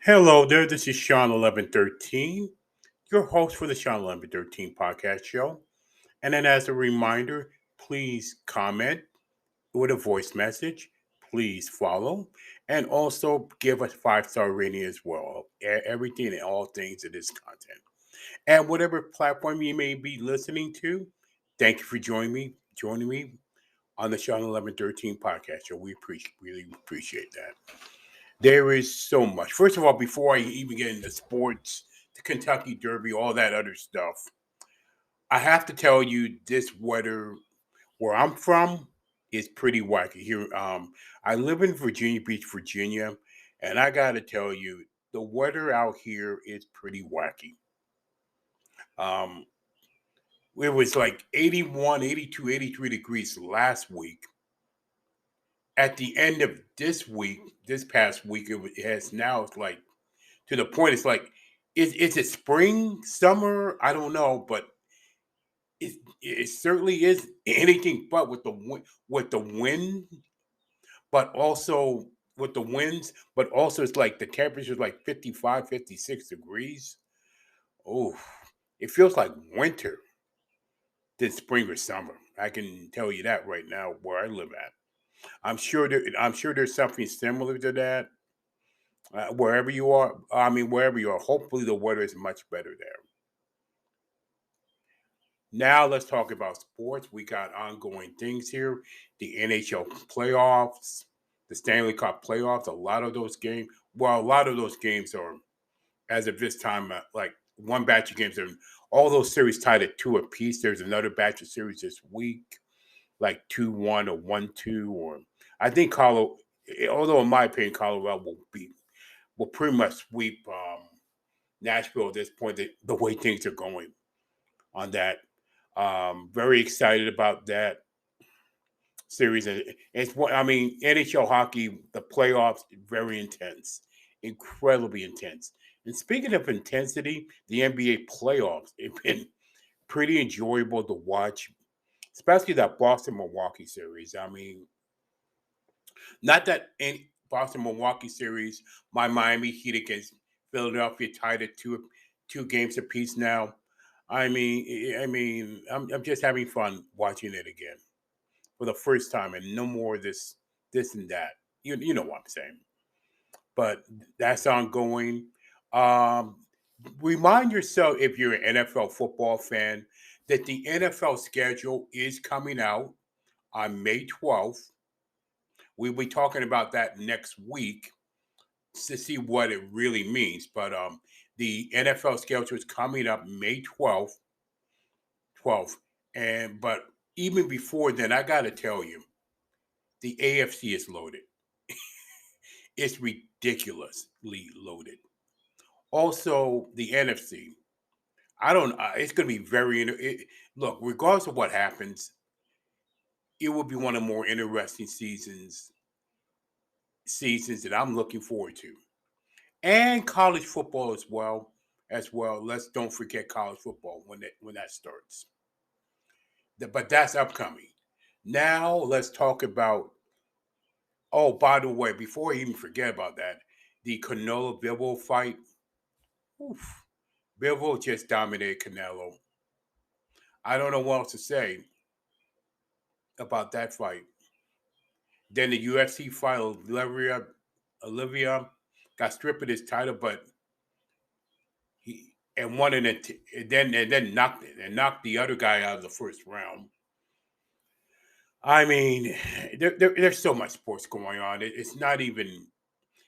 Hello there, this is Shawn1113, your host for the Shawn1113 podcast show. And then, as a reminder, please comment with a voice message, please follow, and also give us 5-star rating as well. Everything and all things of this content. And whatever platform you may be listening to, thank you for joining me on the Shawn1113 podcast show. We really appreciate that. There is so much. First of all, before I even get into sports, the Kentucky Derby, all that other stuff, I have to tell you this weather where I'm from is pretty wacky. Here, I live in Virginia Beach, Virginia, and I got to tell you, the weather out here is pretty wacky. Um, it was like 81, 82, 83 degrees last week. At the end of this week, this past week, it has now it's like to the point it's like is it spring summer I don't know, but it certainly is anything but with the wind, but also with the winds, but also it's like the temperature is like 55, 56 degrees. Oh, it feels like winter than spring or summer. I can tell you that right now where I live at. I'm sure there's something similar to that wherever you are. I mean, wherever you are, hopefully the weather is much better there. Now let's talk about sports. We got ongoing things here. The NHL playoffs, the Stanley Cup playoffs, a lot of those games are, as of this time, like one batch of games are all those series tied at two apiece. There's another batch of series this week, like 2-1 or 1-2, or I think Colorado, although in my opinion, Colorado will pretty much sweep Nashville at this point, the way things are going on that. Very excited about that series. And it's what I mean. NHL hockey, the playoffs, very intense, incredibly intense. And speaking of intensity, the NBA playoffs have been pretty enjoyable to watch, especially that Boston Milwaukee series. I mean, not that any Boston Milwaukee series, my Miami Heat against Philadelphia tied at two games apiece now. I'm just having fun watching it again for the first time, and no more this and that. You know what I'm saying? But that's ongoing. Um, Remind yourself, if you're an NFL football fan, that the NFL schedule is coming out on May 12th. We'll be talking about that next week to see what it really means. But the NFL schedule is coming up May 12th. And but even before then, I gotta tell you, the AFC is loaded. It's ridiculously loaded. Also, the NFC. I don't. It's going to be look, regardless of what happens, it will be one of the more interesting seasons that I'm looking forward to, and college football as well. As well, let's don't forget college football when that starts. But that's upcoming. Now let's talk about. Oh, by the way, before I even forget about that, the Canelo Bivol fight. Oof, Bivol just dominated Canelo. I don't know what else to say about that fight. Then the UFC fight, Olivia got stripped of his title, but he and won it, and then knocked the other guy out of the first round. I mean, there's so much sports going on. It's not even.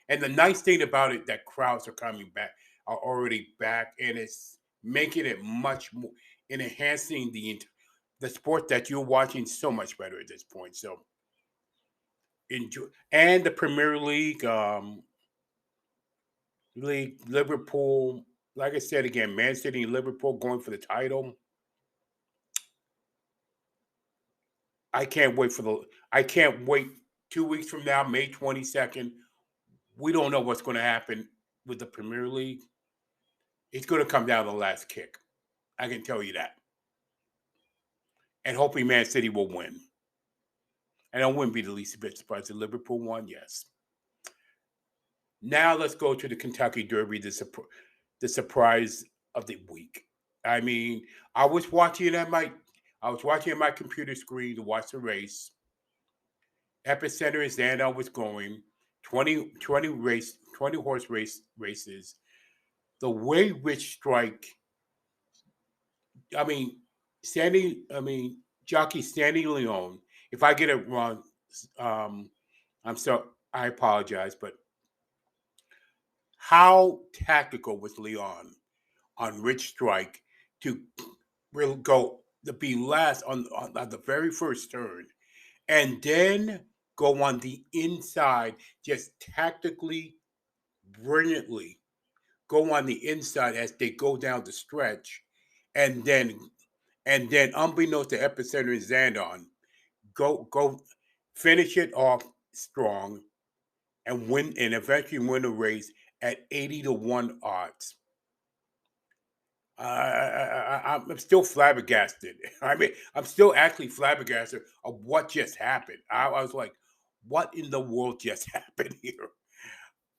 And the nice thing about it that crowds are coming back, are already back, and it's making it much more and enhancing the sport that you're watching so much better at this point. So enjoy, and the Premier League, Liverpool. Like I said again, Man City and Liverpool going for the title. I can't wait for the. I can't wait 2 weeks from now, May 22nd. We don't know what's going to happen with the Premier League. It's going to come down to the last kick. I can tell you that. And hoping Man City will win. And I wouldn't be the least bit surprised if Liverpool won. Yes. Now let's go to the Kentucky Derby, the surprise of the week. I mean, I was watching it at my I was watching at my computer screen to watch the race. Epicenter is Zandon was going 20 horse races. The way Rich Strike, I mean, jockey Sandy Leon. If I get it wrong, um, I apologize, but how tactical was Leon on Rich Strike to really go to be last on the very first turn, and then go on the inside, just tactically, brilliantly go on the inside as they go down the stretch, and then unbeknownst to Epicenter and Zandon, go finish it off strong and win and eventually win the race at 80 to 1 odds. I'm still flabbergasted. I mean, I'm still actually flabbergasted of what just happened. I was like, what in the world just happened here?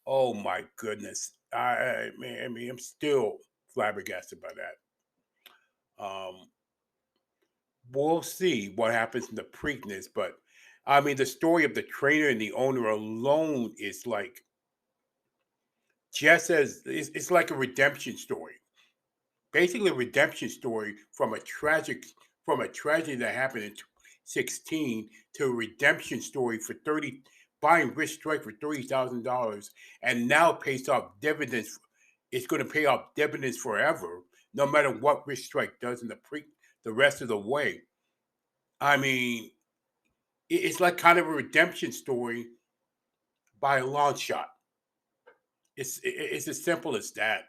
Oh my goodness. I'm still flabbergasted by that. We'll see what happens in the Preakness, but I mean, the story of the trainer and the owner alone is like just as it's like a redemption story. Basically, a redemption story from a tragedy that happened in 16 to a redemption story for 30 buying Rich Strike for $30,000 and now pays off dividends. It's going to pay off dividends forever, no matter what Rich Strike does in the rest of the way. I mean, it's like kind of a redemption story by a long shot. It's as simple as that.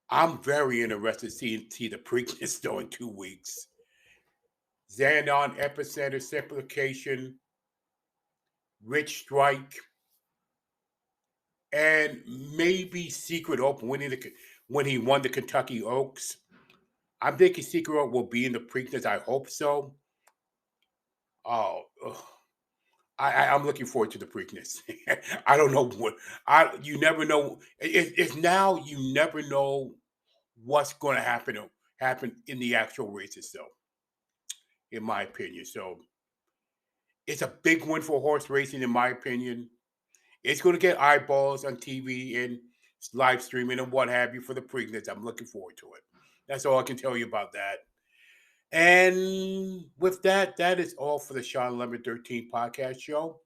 I'm very interested to see the Preakness though in 2 weeks. Zandon, Epicenter, Simplification, Rich Strike, and maybe Secret Oak when he won the Kentucky Oaks. I'm thinking Secret Oak will be in the Preakness. I hope so. Oh, ugh. I'm looking forward to the Preakness. I don't know what you never know. It's now you never know what's going to happen in the actual race itself, in my opinion. So it's a big win for horse racing, in my opinion. It's going to get eyeballs on TV and live streaming and what have you for the Preakness. I'm looking forward to it. That's all I can tell you about that. And with that, that is all for the Shawn1113 podcast show.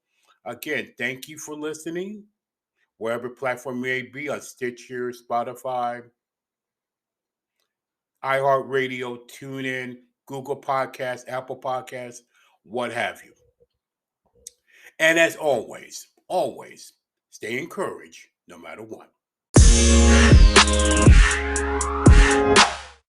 Again, thank you for listening, wherever platform you may be, on Stitcher, Spotify, iHeartRadio, TuneIn, Google Podcasts, Apple Podcasts, what have you. And as always, stay encouraged no matter what.